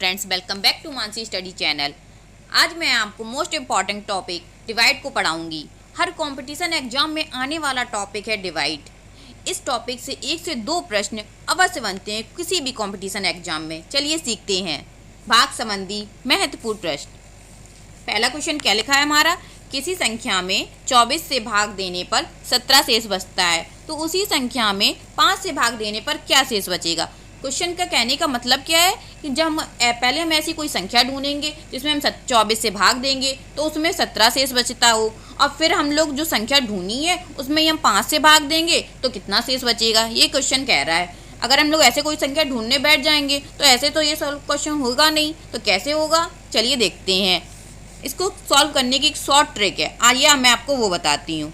Friends, welcome back to Mansi study channel. आज मैं आपको मोस्ट इम्पॉर्टेंट टॉपिक डिवाइड को पढ़ाऊंगी। हर कंपटीशन एग्जाम में आने वाला टॉपिक है डिवाइड। इस टॉपिक से 1 से 2 प्रश्न अवश्य बनते हैं किसी भी कंपटीशन एग्जाम में। चलिए सीखते हैं भाग संबंधी महत्वपूर्ण प्रश्न। पहला क्वेश्चन क्या लिखा है हमारा, किसी संख्या में 24 से भाग देने पर 17 शेष बचता है, तो उसी संख्या में 5 से भाग देने पर क्या शेष बचेगा। क्वेश्चन का कहने का मतलब क्या है कि जब पहले हम ऐसी कोई संख्या ढूंढेंगे जिसमें हम 24 से भाग देंगे तो उसमें 17 शेष बचता हो, और फिर हम लोग जो संख्या ढूंढनी है उसमें हम 5 से भाग देंगे तो कितना शेष बचेगा, ये क्वेश्चन कह रहा है। अगर हम लोग ऐसे कोई संख्या ढूंढने बैठ जाएंगे तो ऐसे तो ये सॉल्व क्वेश्चन होगा नहीं, तो कैसे होगा चलिए देखते हैं। इसको सॉल्व करने की एक शॉर्ट ट्रिक है, आइए मैं आपको वो बताती हूँ।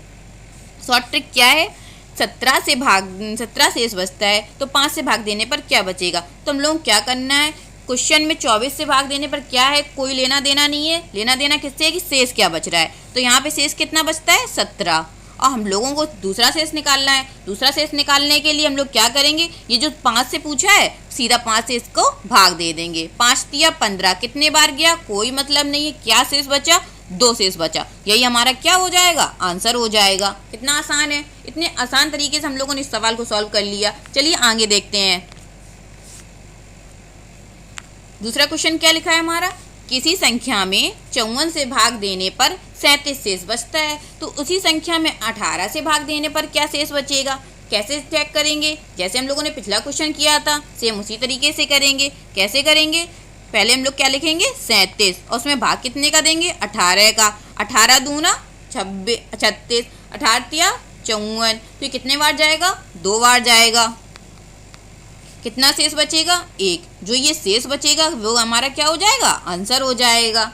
शॉर्ट ट्रिक क्या है, 17 शेष बचता है तो 5 से भाग देने पर क्या बचेगा। तो हम लोग क्या करना है, क्वेश्चन में 24 से भाग देने पर क्या है, कोई लेना देना नहीं है। लेना देना किससे है कि शेष क्या बच रहा है। तो यहाँ पे शेष कितना बचता है 17, और हम लोगों को दूसरा शेष निकालना है। दूसरा शेष निकालने के लिए हम लोग क्या करेंगे, ये जो 5 से पूछा है सीधा 5 से इसको भाग दे देंगे। 5 तिया 15, कितने बार गया कोई मतलब नहीं है, क्या शेष बचा 2 शेष बचा। यही हमारा क्या हो जाएगा, आंसर हो जाएगा। कितना आसान है, इतने आसान तरीके से हम लोगों ने इस सवाल को सॉल्व कर लिया। चलिए आगे देखते हैं। दूसरा क्वेश्चन क्या लिखा है हमारा, किसी संख्या में 54 से भाग देने पर 37 शेष बचता है, तो उसी संख्या में 18 से भाग देने पर क्या शेष बचेगा। कैसे चेक करेंगे, जैसे हम लोगों ने पिछला क्वेश्चन किया था सेम उसी तरीके से करेंगे। कैसे करेंगे, पहले हम लोग क्या लिखेंगे 37, और उसमें भाग कितने का देंगे 18 का। 18 दूना 36, 18 तिया 54, तो कितने बार जाएगा 2 बार जाएगा। कितना शेष बचेगा 1, जो ये शेष बचेगा वो हमारा क्या हो जाएगा, आंसर हो जाएगा।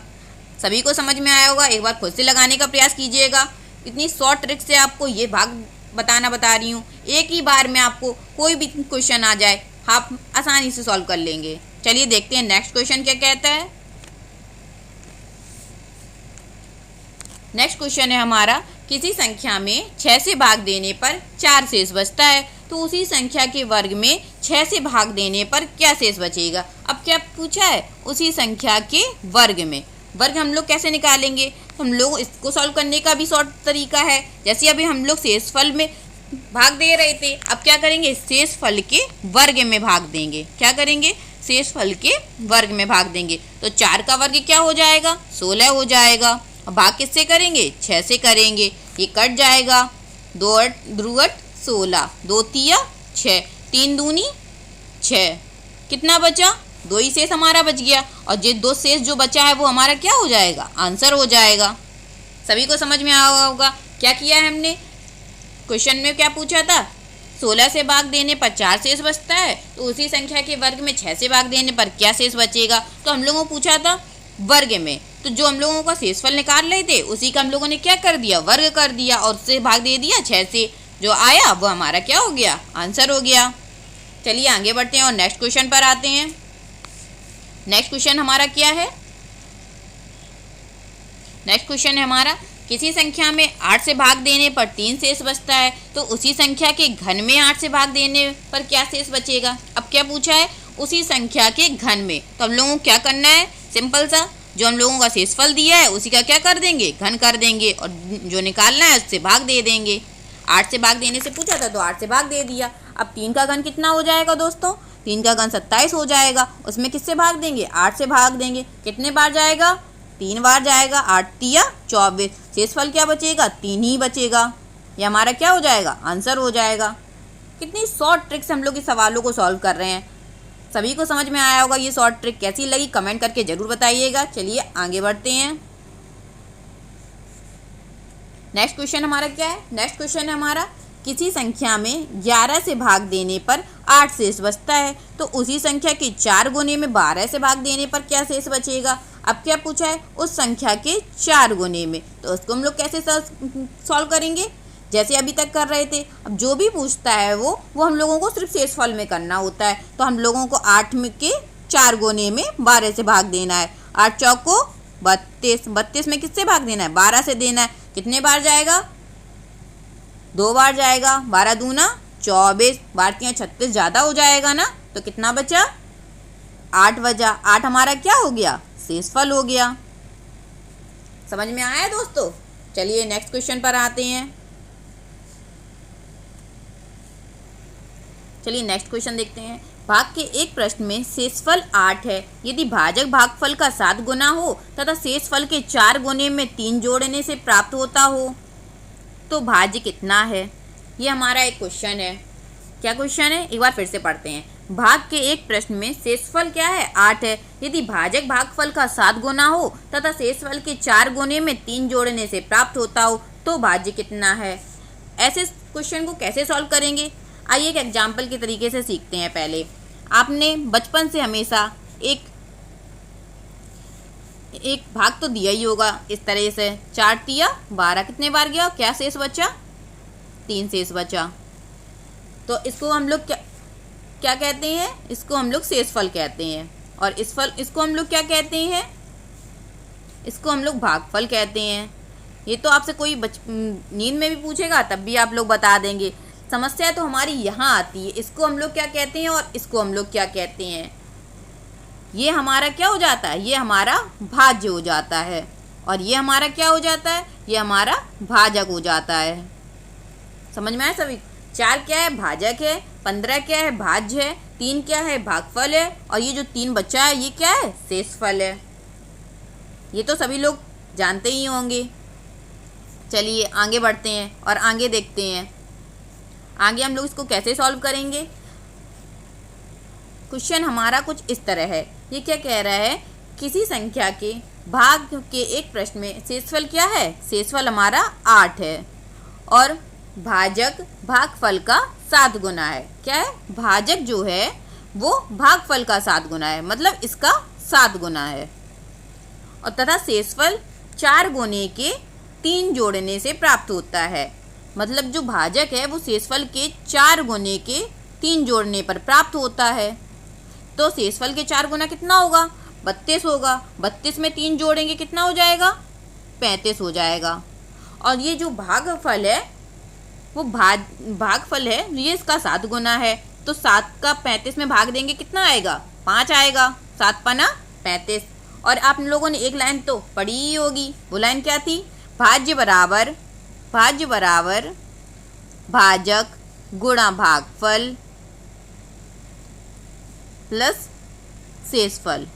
सभी को समझ में आया होगा, एक बार खुद से लगाने का प्रयास कीजिएगा। इतनी शॉर्ट ट्रिक से आपको ये भाग बता रही हूँ, एक ही बार में आपको कोई भी क्वेश्चन आ जाए आप आसानी से सॉल्व कर लेंगे। चलिए देखते हैं नेक्स्ट क्वेश्चन क्या कहता है। नेक्स्ट क्वेश्चन है हमारा, किसी संख्या में 6 से भाग देने पर 4 शेष बचता है, तो उसी संख्या के वर्ग में 6 से भाग देने पर क्या शेष बचेगा। अब क्या पूछा है, उसी संख्या के वर्ग में। वर्ग हम लोग कैसे निकालेंगे, हम लोग इसको सॉल्व करने का भी शॉर्ट तरीका है। जैसे अभी हम लोग शेषफल में भाग दे रहे थे, अब क्या करेंगे शेषफल के वर्ग में भाग देंगे। क्या करेंगे, शेषफल के वर्ग में भाग देंगे। तो 4 का वर्ग क्या हो जाएगा 16 हो जाएगा। अब भाग किससे करेंगे 6 से करेंगे, ये कट जाएगा। 2 8 द्रुअट 16, 2 तिया 6, 3 दूनी 6, कितना बचा 2 ही शेष हमारा बच गया, और ये 2 शेष जो बचा है वो हमारा क्या हो जाएगा, आंसर हो जाएगा। सभी को समझ में आया होगा क्या किया है हमने। क्वेश्चन में क्या पूछा था, 16 से भाग देने पर 4 शेष बचता है, तो उसी संख्या के वर्ग में 6 से भाग देने पर क्या शेष बचेगा। तो हम लोगों को पूछा था वर्ग में, तो जो हम लोगों का शेषफल निकाल रहे थे उसी का हम लोगों ने क्या कर दिया, वर्ग कर दिया, और उससे भाग दे दिया 6 से। जो आया वो हमारा क्या हो गया, आंसर हो गया। चलिए आगे बढ़ते हैं और नेक्स्ट क्वेश्चन पर आते हैं। नेक्स्ट क्वेश्चन हमारा क्या है, नेक्स्ट क्वेश्चन है हमारा, किसी संख्या में 8 से भाग देने पर 3 शेष बचता है, तो उसी संख्या के घन में 8 से भाग देने पर क्या शेष बचेगा। अब क्या पूछा है, उसी संख्या के घन में, तो हम लोगों को क्या करना है, सिंपल सा, जो हम लोगों का शेषफल दिया है उसी का क्या कर देंगे, घन कर देंगे, और जो निकालना है उससे भाग दे देंगे। 8 से भाग देने से पूछा था तो 8 से भाग दे दिया। अब 3 का घन कितना हो जाएगा दोस्तों, 3 का घन 27 हो जाएगा। उसमें किससे भाग देंगे, 8 से भाग देंगे। कितने बार जाएगा 3 बार जाएगा। 8 तिया 24, शेषफल क्या बचेगा 3 ही बचेगा। ये हमारा क्या हो जाएगा, आंसर हो जाएगा। कितनी शॉर्ट ट्रिक से हम लोग इस सवालों को सॉल्व कर रहे हैं। सभी को समझ में आया होगा। ये शॉर्ट ट्रिक कैसी लगी कमेंट करके ज़रूर बताइएगा। चलिए आगे बढ़ते हैं। नेक्स्ट क्वेश्चन हमारा क्या है, नेक्स्ट क्वेश्चन है हमारा, किसी संख्या में 11 से भाग देने पर 8 शेष बचता है, तो उसी संख्या के 4 गुने में 12 से भाग देने पर क्या शेष बचेगा। अब क्या पूछा है, उस संख्या के 4 गुने में, तो उसको हम लोग कैसे सॉल्व करेंगे, जैसे अभी तक कर रहे थे। अब जो भी पूछता है वो हम लोगों को सिर्फ शेषफल में करना होता है। तो हम लोगों को 8 में के 4 गुने में 12 से भाग देना है। 8 चौको 32, 32 में किससे भाग देना है 12 से देना है। कितने बार जाएगा 2 बार जाएगा। 12 दूना 24, 12 तिया 36 ज़्यादा हो जाएगा ना, तो कितना बचा 8 बजा, 8 हमारा क्या हो गया, शेषफल हो गया। समझ में आया दोस्तों? चलिए नेक्स्ट क्वेश्चन पर आते हैं। चलिए नेक्स्ट क्वेश्चन देखते हैं। भाग के एक प्रश्न में शेषफल 8 है। यदि भाजक भागफल का 7 गुना हो तथा शेषफल के 4 गुने में 3 जोड़ने से प्राप्त होता हो तो भाज्य कितना है? ये हमारा एक क्वेश्चन है। क्या क्वेश्चन है, एक बार फिर से पढ़ते हैं। भाग के एक प्रश्न में शेषफल क्या है, 8 है। यदि भाजक भागफल का 7 गुना हो तथा शेषफल के 4 गुने में 3 जोड़ने से प्राप्त होता हो तो भाज्य कितना है? ऐसे क्वेश्चन को कैसे सॉल्व करेंगे, आइए एक एग्जाम्पल के तरीके से सीखते हैं। पहले आपने बचपन से हमेशा एक भाग तो दिया ही होगा इस तरह से, 4 तिया 12, कितने बार गया, क्या शेष बचा, 3 शेष बचा। तो इसको हम लोग क्या कहते हैं, इसको हम लोग शेषफल कहते हैं। और इसको हम लोग क्या कहते हैं, इसको हम लोग भागफल कहते हैं। ये तो आपसे कोई नींद में भी पूछेगा तब भी आप लोग बता देंगे। समस्या तो हमारी यहाँ आती है, इसको हम लोग क्या कहते हैं और इसको हम लोग क्या कहते हैं। ये हमारा क्या हो जाता है, ये हमारा भाज्य हो जाता है। और ये हमारा क्या हो जाता है, ये हमारा भाजक हो जाता है। समझ में आया सभी? 4 क्या है, भाजक है। 15 क्या है, भाज्य है। 3 क्या है, भागफल है। और ये जो 3 बचा है ये क्या है, शेषफल है। ये तो सभी लोग जानते ही होंगे। चलिए आगे बढ़ते हैं और आगे देखते हैं। आगे हम लोग इसको कैसे सॉल्व करेंगे। क्वेश्चन हमारा कुछ इस तरह है। ये क्या कह रहा है, किसी संख्या के भाग के एक प्रश्न में शेषफल क्या है, शेषफल हमारा 8 है और भाजक भागफल का 7 गुना है। क्या है, भाजक जो है वो भागफल का 7 गुना है, मतलब इसका 7 गुना है। और तथा शेषफल 4 गुने के 3 जोड़ने से प्राप्त होता है, मतलब जो भाजक है वो शेषफल के 4 गुने के 3 जोड़ने पर प्राप्त होता है। तो शेषफल के 4 गुना कितना होगा, 32 होगा। 32 में 3 जोड़ेंगे कितना हो जाएगा, 35 हो जाएगा। और ये जो भागफल है वो भागफल है, ये इसका 7 गुना है। तो 7 का 35 में भाग देंगे कितना आएगा, 5 आएगा। 7 पना 35। और आप लोगों ने एक लाइन तो पढ़ी ही होगी, वो लाइन क्या थी, भाज्य बराबर भाजक गुणा भागफल प्लस शेषफल।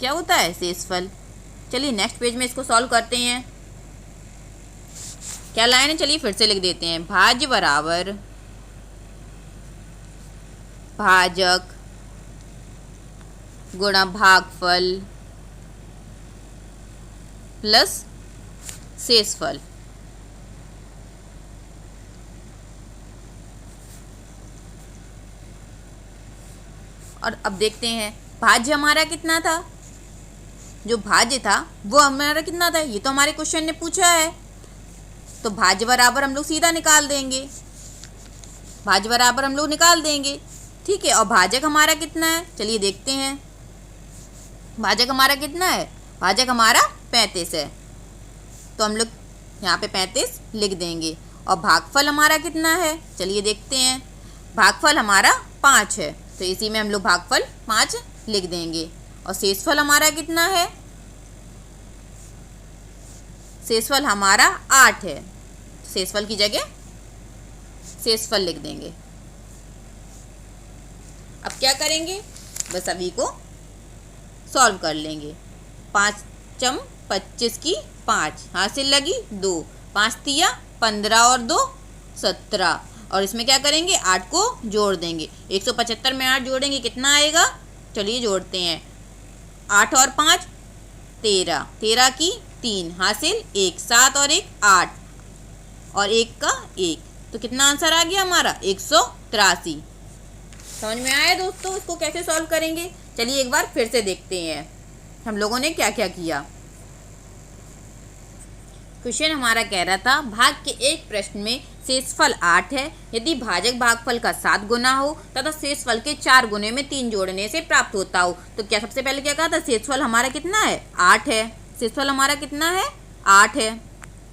क्या होता है, शेषफल। चलिए नेक्स्ट पेज में इसको सॉल्व करते हैं। क्या लाइन है, चलिए फिर से लिख देते हैं। भाज्य बराबर भाजक गुणा भागफल प्लस शेषफल। और अब देखते हैं भाज्य हमारा कितना था, जो भाज्य था वो हमारा कितना था, ये तो हमारे क्वेश्चन ने पूछा है। तो भाज्य बराबर हम लोग सीधा निकाल देंगे, भाज्य बराबर हम लोग निकाल देंगे, ठीक है। और भाजक हमारा कितना है, चलिए देखते हैं। भाजक हमारा कितना है, भाजक हमारा 35 है, तो हम लोग यहाँ पे 35 लिख देंगे। और भागफल हमारा कितना है, चलिए देखते हैं। भागफल हमारा 5 है, तो इसी में हम लोग भागफल 5 लिख देंगे। और शेषफल हमारा कितना है, शेषफल हमारा 8 है, शेषफल की जगह शेषफल लिख देंगे। अब क्या करेंगे, बस अभी को सॉल्व कर लेंगे। 5 चम 25 की 5 हासिल लगी 2, 5 तिया 15 और 2 17। और इसमें क्या करेंगे, 8 को जोड़ देंगे। 175 में 8 जोड़ेंगे कितना आएगा, चलिए जोड़ते हैं। 8 और 5 13, 13 की 3 हासिल 1, 7 और 1 8 और 1 का 1, तो कितना आंसर आ गया हमारा 183। समझ में आया दोस्तों, इसको कैसे सॉल्व करेंगे। चलिए एक बार फिर से देखते हैं हम लोगों ने क्या क्या किया। क्वेश्चन हमारा कह रहा था, भाग के एक प्रश्न में शेषफल 8 है। यदि भाजक भागफल का 7 गुना हो तथा शेषफल के 4 गुने में 3 जोड़ने से प्राप्त होता हो, तो क्या सबसे पहले क्या कहा था, शेषफल हमारा कितना है, 8 है। शेषफल हमारा कितना है, 8 है,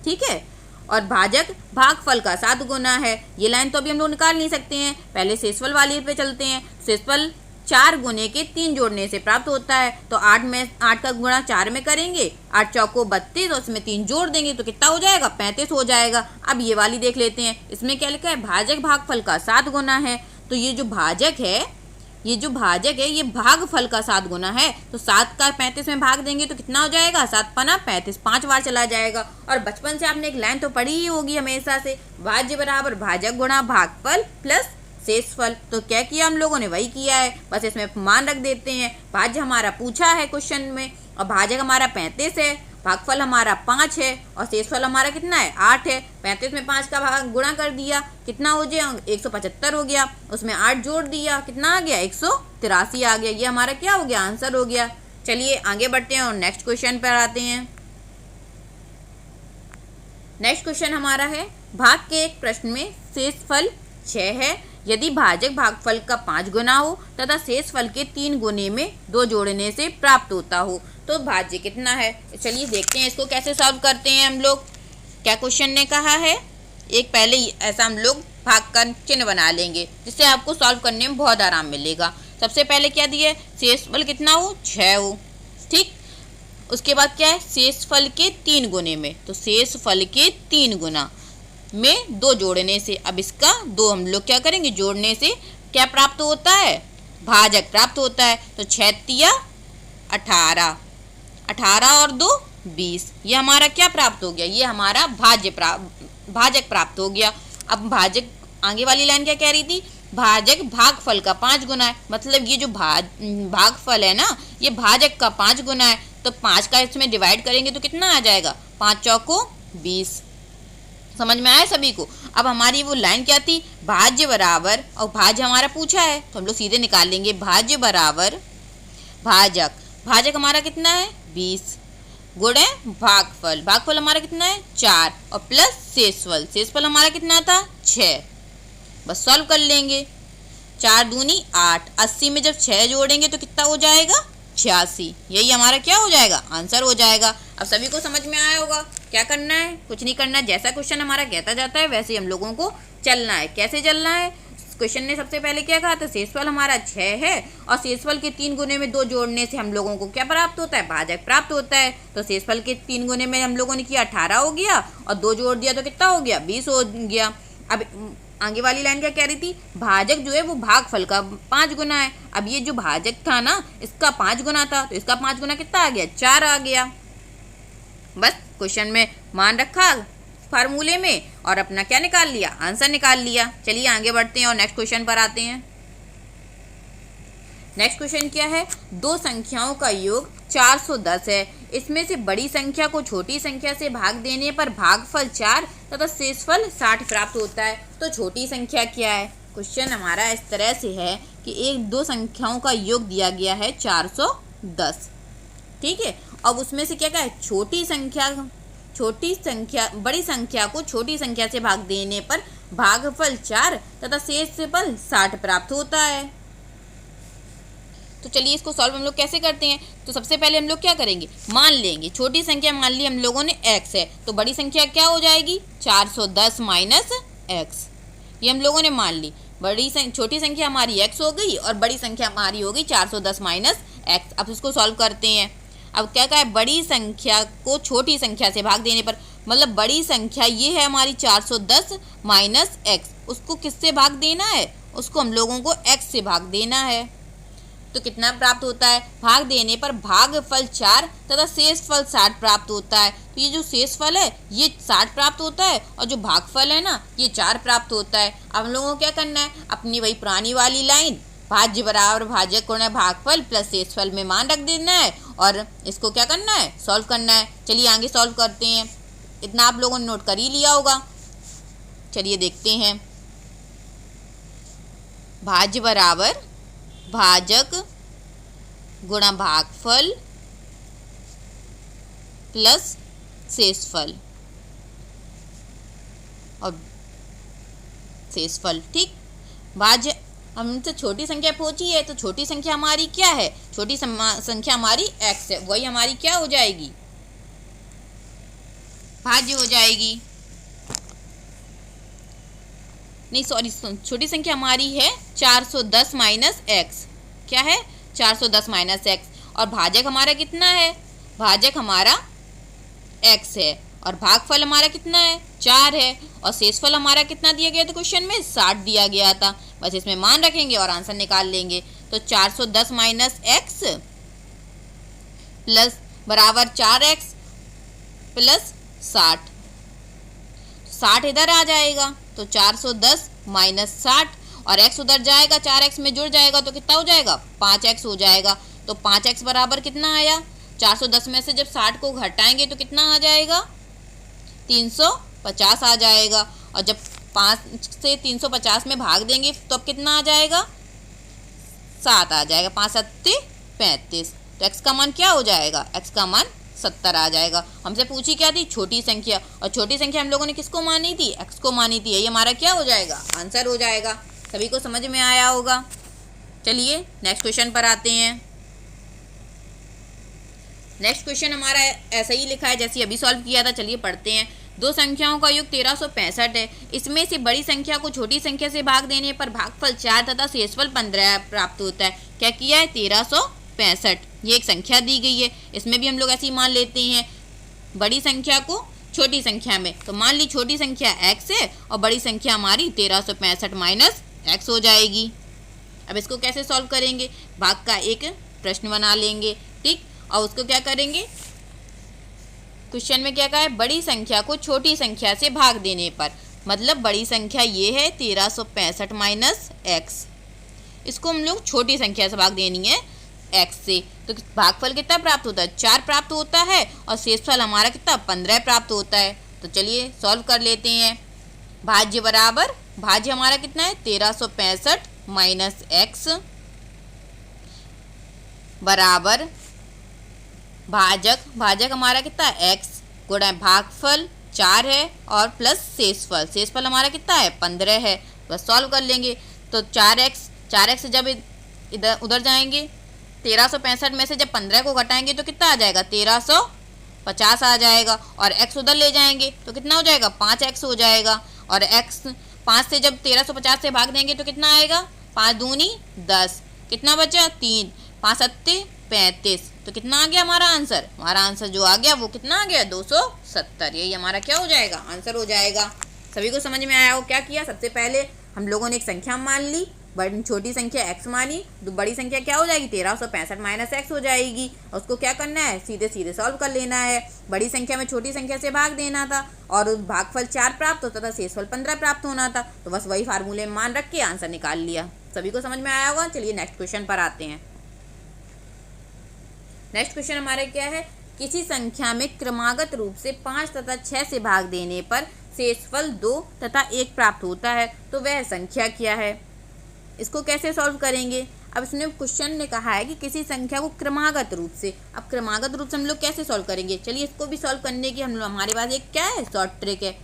ठीक है। और भाजक भागफल का 7 गुना है। ये लाइन तो अभी हम लोग निकाल नहीं सकते हैं, पहले शेषफल वाली पे चलते हैं। शेषफल 4 गुने के 3 जोड़ने से प्राप्त होता है। तो 8 का गुणा 4 में करेंगे, 8 चौको 32 और उसमें 3 जोड़ देंगे तो कितना हो जाएगा, 35 हो जाएगा। अब ये वाली देख लेते हैं, इसमें क्या लिखा है, भाजक भागफल का 7 गुना है। तो ये जो भाजक है ये भागफल का 7 गुना है। तो 7 का 35 में भाग देंगे तो कितना हो जाएगा, 7 पना 35, 5 बार चला जाएगा। और बचपन से आपने एक लाइन तो पढ़ी ही होगी हमेशा से, भाज्य बराबर भाजक गुणा भागफल प्लस शेषफल। तो क्या किया हम लोगों ने, वही किया है, बस इसमें मान रख देते हैं। भाज्य हमारा पूछा है क्वेश्चन में और भाजक हमारा 35 है, भागफल हमारा 5 है और शेषफल हमारा कितना है, 8 है। 35 में 5 का भाग गुणा कर दिया, कितना हो गया, 175 हो गया। उसमें 8 जोड़ दिया, कितना आ गया, 183 आ गया। ये हमारा क्या हो गया, आंसर हो गया। चलिए आगे बढ़ते हैं और नेक्स्ट क्वेश्चन पर आते हैं। नेक्स्ट क्वेश्चन हमारा है, भाग के एक प्रश्न में शेषफल 6 है। यदि भाजक भागफल का 5 गुना हो तथा शेषफल के 3 गुने में 2 जोड़ने से प्राप्त होता हो तो भाज्य कितना है। चलिए देखते हैं इसको कैसे सॉल्व करते हैं हम लोग। क्या क्वेश्चन ने कहा है, एक पहले ऐसा हम लोग भाग का चिन्ह बना लेंगे जिससे आपको सॉल्व करने में बहुत आराम मिलेगा। सबसे पहले क्या दिया है, शेषफल कितना हो, 6 हो, ठीक। उसके बाद क्या है, शेषफल के 3 गुने में, तो शेषफल के 3 गुना में 2 जोड़ने से, अब इसका 2 हम लोग क्या करेंगे, जोड़ने से क्या प्राप्त होता है, भाजक प्राप्त होता है। तो 6 तिया 18, 18 और 2 20, ये हमारा क्या प्राप्त हो गया, ये हमारा भाजक प्राप्त हो गया। अब भाजक, आगे वाली लाइन क्या कह रही थी, भाजक भागफल का 5 गुना है, मतलब ये जो भागफल है ना, ये भाजक का 5 गुना है। तो 5 का इसमें डिवाइड करेंगे तो कितना आ जाएगा, 5 चौको 20। समझ में आया सभी को। अब हमारी वो लाइन क्या थी, भाज्य बराबर, और भाज्य हमारा पूछा है तो हम लोग सीधे निकाल लेंगे, भाज्य बराबर भाजक, भाजक हमारा कितना है 20 गुणे भागफल, भागफल हमारा कितना है 4 और प्लस शेषफल, शेषफल हमारा कितना था 6। बस सॉल्व कर लेंगे, 4 दूनी 8, 80 में जब 6 जोड़ेंगे तो कितना हो जाएगा 86, यही हमारा क्या हो जाएगा, आंसर हो जाएगा। अब सभी को समझ में आया होगा। क्या करना है, कुछ नहीं करना, जैसा क्वेश्चन हमारा कहता जाता है वैसे ही हम लोगों को चलना है। कैसे चलना है, क्वेश्चन ने सबसे पहले क्या कहा था, शेषफल हमारा 6 है और शेषफल के 3 गुने में 2 जोड़ने से हम लोगों को क्या प्राप्त होता है, भाजक प्राप्त होता है। तो शेषफल के 3 गुने में हम लोगों ने किया 18 हो गया और 2 जोड़ दिया तो कितना हो गया, 20 हो गया। अब आगे वाली लाइन क्या कह रही थी, भाजक जो है वो भागफल का 5 गुना है। अब ये जो भाजक था ना, इसका 5 गुना था तो इसका 5 गुना कितना आ गया, 4 आ गया। बस क्वेश्चन में मान रखा फार्मूले में और अपना क्या निकाल लिया, आंसर निकाल लिया। चलिए आगे बढ़ते हैं और नेक्स्ट क्वेश्चन पर आते हैं। नेक्स्ट क्वेश्चन क्या है, 2 संख्याओं का योग 410 है। इसमें से बड़ी संख्या को छोटी संख्या से भाग देने पर भागफल 4 तथा शेषफल 60 प्राप्त होता है। तो छोटी संख्या क्या है, क्वेश्चन हमारा इस तरह से है कि 2 संख्याओं का योग दिया गया है 410, ठीक है। अब उसमें से क्या क्या है, बड़ी संख्या को छोटी संख्या से भाग देने पर भागफल 4 तथा शेषफल 60 प्राप्त होता है। तो चलिए इसको सॉल्व हम लोग कैसे करते हैं। तो सबसे पहले हम लोग क्या करेंगे, मान लेंगे छोटी संख्या मान ली हम लोगों ने x है, तो बड़ी संख्या क्या हो जाएगी 410 माइनस x, ये हम लोगों ने मान ली। छोटी संख्या हमारी x हो गई और बड़ी संख्या हमारी हो गई 410 माइनस x। अब इसको सॉल्व करते हैं। अब क्या कहा है, बड़ी संख्या को छोटी संख्या से भाग देने पर, मतलब बड़ी संख्या ये है हमारी 410 माइनस x, उसको किससे भाग देना है, उसको हम लोगों को x से भाग देना है। तो कितना प्राप्त होता है, भाग देने पर भागफल 4 तथा शेषफल 60 प्राप्त होता है। तो ये जो शेषफल है ये 60 प्राप्त होता है और जो भागफल है ना ये 4 प्राप्त होता है। अब हम लोगों को क्या करना है, अपनी वही पुरानी वाली लाइन, भाज्य बराबर भाजक गुणा भागफल प्लस शेषफल में मान रख देना है और इसको क्या करना है, सॉल्व करना है। चलिए आगे सॉल्व करते हैं। इतना आप लोगों ने नोट कर ही लिया होगा। चलिए देखते हैं, भाज्य बराबर भाजक गुणा भागफल प्लस शेषफल और शेषफल, ठीक। भाज्य हमसे छोटी संख्या पूछी है तो छोटी संख्या हमारी क्या है, छोटी संख्या हमारी x है, वही हमारी क्या हो जाएगी, भाज्य हो जाएगी। नहीं सॉरी, छोटी संख्या हमारी है 410 माइनस एक्स। क्या है? 410 माइनस एक्स। और भाजक हमारा कितना है? भाजक हमारा एक्स है और भागफल हमारा कितना है? 4 है। और शेषफल हमारा कितना दिया गया था क्वेश्चन में? 60 दिया गया था। बस इसमें मान रखेंगे और आंसर निकाल लेंगे। तो 410 माइनस एक्स प्लस बराबर 4x प्लस 60। 60 इधर आ जाएगा तो 410 माइनस 60 और x उधर जाएगा, 4x में जुड़ जाएगा तो कितना हो जाएगा? 5x हो जाएगा। तो 5x बराबर कितना आया? 410 में से जब 60 को घटाएंगे तो कितना आ जाएगा? 350 आ जाएगा। और जब 5 से 350 में भाग देंगे तो अब कितना आ जाएगा? 7 आ जाएगा। 5 7 35। तो x का मान क्या हो जाएगा? x का मान 70 आ जाएगा। हमसे पूछी क्या थी? छोटी संख्या। और छोटी संख्या हम लोगों ने किसको मानी थी? x को मानी थी। ये हमारा क्या हो जाएगा? आंसर हो जाएगा। सभी को समझ में आया होगा। चलिए नेक्स्ट क्वेश्चन पर आते हैं। नेक्स्ट क्वेश्चन हमारा ऐसा ही लिखा है जैसे अभी सॉल्व किया था। चलिए पढ़ते हैं। दो संख्याओं का योग 1365 है। इसमें से बड़ी संख्या को छोटी संख्या से भाग देने पर भागफल 4 तथा शेषफल 15 प्राप्त होता है। क्या किया है? 1365। ये एक संख्या दी गई है, इसमें भी हम लोग ऐसे ही मान लेते हैं बड़ी संख्या को छोटी संख्या में। तो मान ली छोटी संख्या x है और बड़ी संख्या हमारी 1365 माइनस x हो जाएगी। अब इसको कैसे सॉल्व करेंगे? भाग का एक प्रश्न बना लेंगे, ठीक। और उसको क्या करेंगे? क्वेश्चन में क्या कहा है? बड़ी संख्या को छोटी संख्या से भाग देने पर, मतलब बड़ी संख्या ये है 1365 माइनस एक्स। इसको हम लोग छोटी संख्या से भाग देनी है x से। तो भागफल कितना प्राप्त होता है? 4 प्राप्त होता है और शेषफल हमारा कितना? 15 प्राप्त होता है। तो चलिए सॉल्व कर लेते हैं। भाज्य बराबर, भाज्य हमारा कितना है? 1365 माइनस एक्स बराबर भाजक, भाजक हमारा कितना है? x गुणा भागफल 4 है और प्लस शेषफल, शेषफल हमारा कितना है? 15 है। बस सॉल्व कर लेंगे। तो 4x जब इधर उधर जाएंगे, 1365 में से जब 15 को घटाएंगे तो कितना आ जाएगा? 1350 आ जाएगा। और x उधर ले जाएंगे तो कितना हो जाएगा? 5x हो जाएगा। और x 5 से जब 1350 से भाग देंगे तो कितना आएगा? 5 दूनी 10, कितना बचा? 3, 5 7 35। तो कितना आ गया हमारा आंसर? हमारा आंसर जो आ गया वो कितना आ गया? 270। यही हमारा क्या हो जाएगा? आंसर हो जाएगा। सभी को समझ में आया हो? क्या किया? सबसे पहले हम लोगों ने एक संख्या मान ली, बड़ी छोटी संख्या x मानी, तो बड़ी संख्या क्या हो जाएगी? 1365 माइनस एक्स हो जाएगी। और उसको क्या करना है? सीधे सीधे सॉल्व कर लेना है। बड़ी संख्या में छोटी संख्या से भाग देना था और उस भागफल 4 प्राप्त होता था, शेषफल 15 प्राप्त होना था। तो बस वही फार्मूले में मान रख के आंसर निकाल लिया। सभी को समझ में आया होगा। चलिए नेक्स्ट क्वेश्चन पर आते हैं। नेक्स्ट क्वेश्चन हमारे क्या है? किसी संख्या में क्रमागत रूप से 5 तथा 6 से भाग देने पर शेषफल 2 तथा 1 प्राप्त होता है, तो वह संख्या क्या है? इसको कैसे सॉल्व करेंगे? अब इसने क्वेश्चन ने कहा है कि किसी संख्या को क्रमागत रूप से, अब क्रमागत रूप से हम लोग कैसे सॉल्व करेंगे? चलिए इसको भी सॉल्व करने की हमारे पास एक क्या है? शॉर्ट ट्रिक है।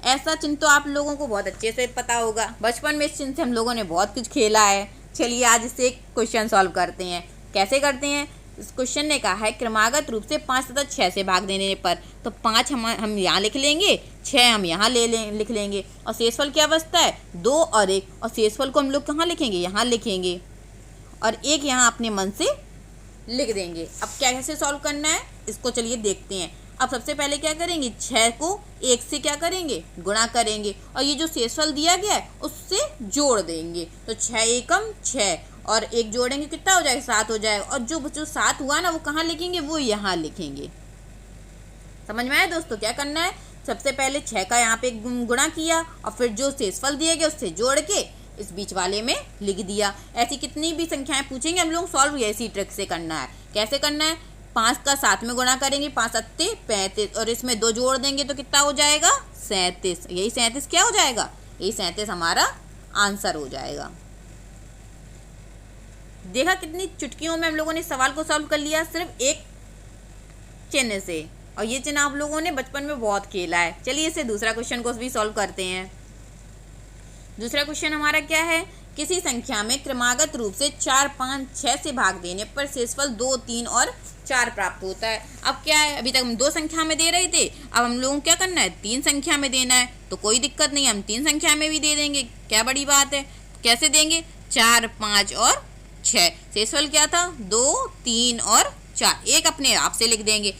ऐसा चिन्ह तो आप लोगों को बहुत अच्छे से पता होगा, बचपन में इस चिन्ह से हम लोगों ने बहुत कुछ खेला है। चलिए आज इससे एक क्वेश्चन सॉल्व करते हैं। कैसे करते हैं? इस क्वेश्चन ने कहा है क्रमागत रूप से 5 तथा 6 से भाग देने पर, तो 5 हम यहाँ लिख लेंगे, 6 हम यहाँ लिख लेंगे। और शेषफल क्या बचता है? 2 और 1। और शेषफल को हम लोग कहाँ लिखेंगे? यहाँ लिखेंगे। और 1 यहाँ अपने मन से लिख देंगे। अब कैसे सॉल्व करना है इसको चलिए देखते हैं। अब सबसे पहले क्या करेंगे? 6 को 1 से क्या करेंगे? गुणा करेंगे। और ये जो शेषफल दिया गया है उससे जोड़ देंगे। तो 6 एकम 6 और 1 जोड़ेंगे, कितना हो जाएगा? 7 हो जाएगा। और जो 7 हुआ ना वो कहाँ लिखेंगे? वो यहाँ लिखेंगे। समझ में आया दोस्तों? क्या करना है? सबसे पहले 6 का यहाँ पे गुणा किया और फिर जो शेषफल दिए गए उससे जोड़ के इस बीच वाले में लिख दिया। ऐसी कितनी भी संख्याएं पूछेंगे हम लोग सॉल्व ऐसी ट्रिक से करना है। कैसे करना है? 5 का 7 में गुणा करेंगे, 5 7 35 और इसमें 2 जोड़ देंगे तो कितना हो जाएगा? 37। यही 37 क्या हो जाएगा? यही 37 हमारा आंसर हो जाएगा। देखा कितनी चुटकियों में हम लोगों ने सवाल को सॉल्व कर लिया सिर्फ एक चिन्ह से। और ये चिन्ह आप लोगों ने बचपन में बहुत खेला है। चलिए इसे दूसरा क्वेश्चन को भी सॉल्व करते हैं। दूसरा क्वेश्चन हमारा क्या है किसी संख्या में क्रमागत रूप से 4, 5, 6 से भाग देने पर शेषफल 2, 3 और 4 प्राप्त होता है। अब क्या है, अभी तक हम 2 संख्या में दे रहे थे, अब हम लोगों को क्या करना है, 3 संख्या में देना है। तो कोई दिक्कत नहीं, हम 3 संख्या में भी दे देंगे, क्या बड़ी बात है। कैसे देंगे, 4, 5 और 6। शेषफल क्या था, 2, 3 और 4, एक अपने आप से लिख देंगे।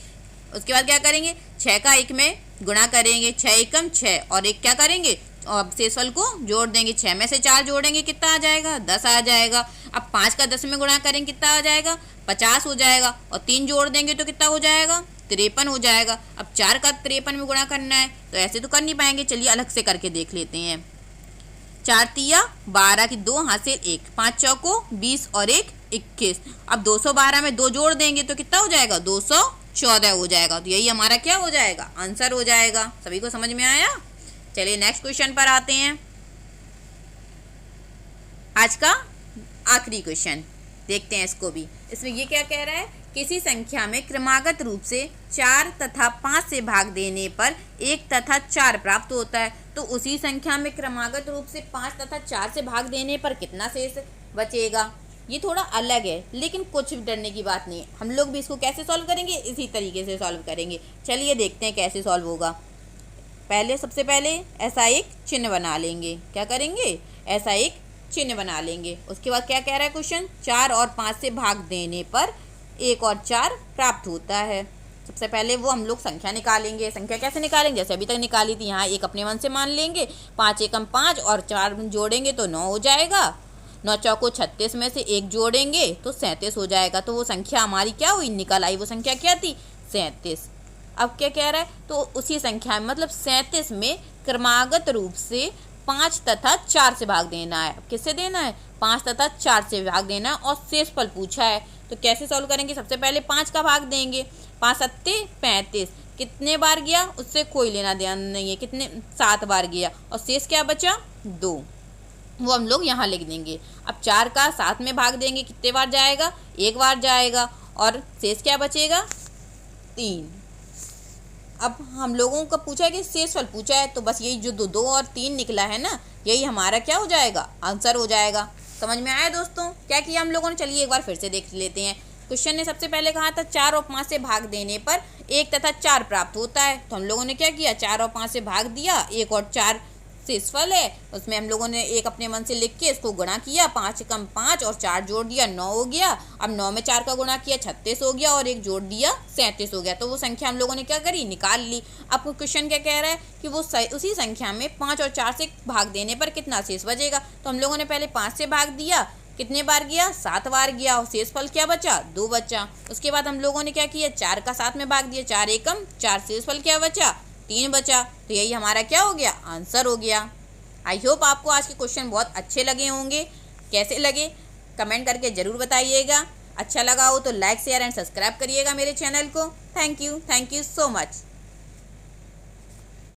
उसके बाद क्या करेंगे, 6 का 1 में गुणा करेंगे, 6 एकम 6, और एक क्या करेंगे, और शेषफल को जोड़ देंगे। 6 में से 4 जोड़ेंगे, कितना आ जाएगा, 10 आ जाएगा। अब 5 का 10 में गुणा करेंगे, कितना आ जाएगा, 50 हो जाएगा। और 3 जोड़ देंगे तो कितना हो जाएगा, 53 हो जाएगा। अब 4 का 53 में गुणा करना है, तो ऐसे तो कर नहीं पाएंगे, चलिए अलग से करके देख लेते हैं। 4 तिया 12 की 2 हासिल 1, 5 चौको 20 और 1 21। अब 212 में 2 जोड़ देंगे तो कितना हो जाएगा, 214 हो जाएगा। तो यही हमारा क्या हो जाएगा, आंसर हो जाएगा। सभी को समझ में आया। चलिए नेक्स्ट क्वेश्चन पर आते हैं। आज का आखिरी क्वेश्चन देखते हैं इसको भी। इसमें ये क्या कह रहा है, किसी संख्या में क्रमागत रूप से 4 तथा 5 से भाग देने पर 1 तथा 4 प्राप्त होता है। तो उसी संख्या में क्रमागत रूप से 5 तथा 4 से भाग देने पर कितना शेष बचेगा। ये थोड़ा अलग है, लेकिन कुछ भी डरने की बात नहीं है। हम लोग भी इसको कैसे सॉल्व करेंगे, इसी तरीके से सॉल्व करेंगे। चलिए देखते हैं कैसे सॉल्व होगा। सबसे पहले ऐसा एक चिन्ह बना लेंगे। क्या करेंगे, ऐसा एक चिन्ह बना लेंगे। उसके बाद क्या कह रहा है क्वेश्चन, 4 और 5 से भाग देने पर 1 और 4 प्राप्त होता है। सबसे पहले वो हम लोग संख्या निकालेंगे। संख्या कैसे निकालेंगे, जैसे अभी तक निकाली थी। यहाँ एक अपने मन से मान लेंगे, 5 एकम 5 और 4 जोड़ेंगे तो 9 हो जाएगा। 9 चौको 36 में से 1 जोड़ेंगे तो 37 हो जाएगा। तो वो संख्या हमारी क्या हुई, निकल आई। वो संख्या क्या थी, 37। अब क्या कह रहा है, तो उसी संख्या में मतलब 37 में क्रमागत रूप से 5 तथा 4 से भाग देना है। किससे देना है, 5 तथा 4 से भाग देना है, और शेषफल पूछा है। तो कैसे सॉल्व करेंगे, सबसे पहले 5 का भाग देंगे। 5 सत्ते 35, कितने बार गया उससे कोई लेना देना नहीं है, कितने 7 बार गया, और शेष क्या बचा, 2। वो हम लोग यहाँ लिख देंगे। अब 4 का 7 में भाग देंगे, कितने बार जाएगा, 1 बार जाएगा, और शेष क्या बचेगा, 3। अब हम लोगों का पूछा है कि शेषफल पूछा है, तो बस यही जो 2 और 3 निकला है ना, यही हमारा क्या हो जाएगा, आंसर हो जाएगा। समझ में आया दोस्तों, क्या किया हम लोगों ने। चलिए एक बार फिर से देख लेते हैं। क्वेश्चन ने सबसे पहले कहा था 4 और 5 से भाग देने पर 1 तथा 4 प्राप्त होता है। तो हम लोगों ने क्या किया, 4 और 5 से भाग दिया, 1 और 4 शेषफल है, उसमें हम लोगों ने एक अपने मन से लिख के इसको गुणा किया। 5 एकम 5 और 4 जोड़ दिया, 9 हो गया। अब 9 में 4 का गुणा किया, 36 हो गया, और 1 जोड़ दिया, 37 हो गया। तो वो संख्या हम लोगों ने क्या करी, निकाल ली। अब क्वेश्चन क्या कह रहा है कि वो उसी संख्या में 5 और 4 से भाग देने पर कितना शेष बचेगा। तो हम लोगों ने पहले 5 से भाग दिया, कितने बार गया, 7 बार गया, और शेषफल क्या बचा, 2 बचा। उसके बाद हम लोगों ने क्या किया, 4 का 7 में भाग दिया, 4 एकम 4, शेषफल क्या बचा, 3 बचा। तो यही हमारा क्या हो गया, आंसर हो गया। आई होप आपको आज के क्वेश्चन बहुत अच्छे लगे होंगे। कैसे लगे कमेंट करके ज़रूर बताइएगा। अच्छा लगा हो तो लाइक शेयर एंड सब्सक्राइब करिएगा मेरे चैनल को। Thank you so much.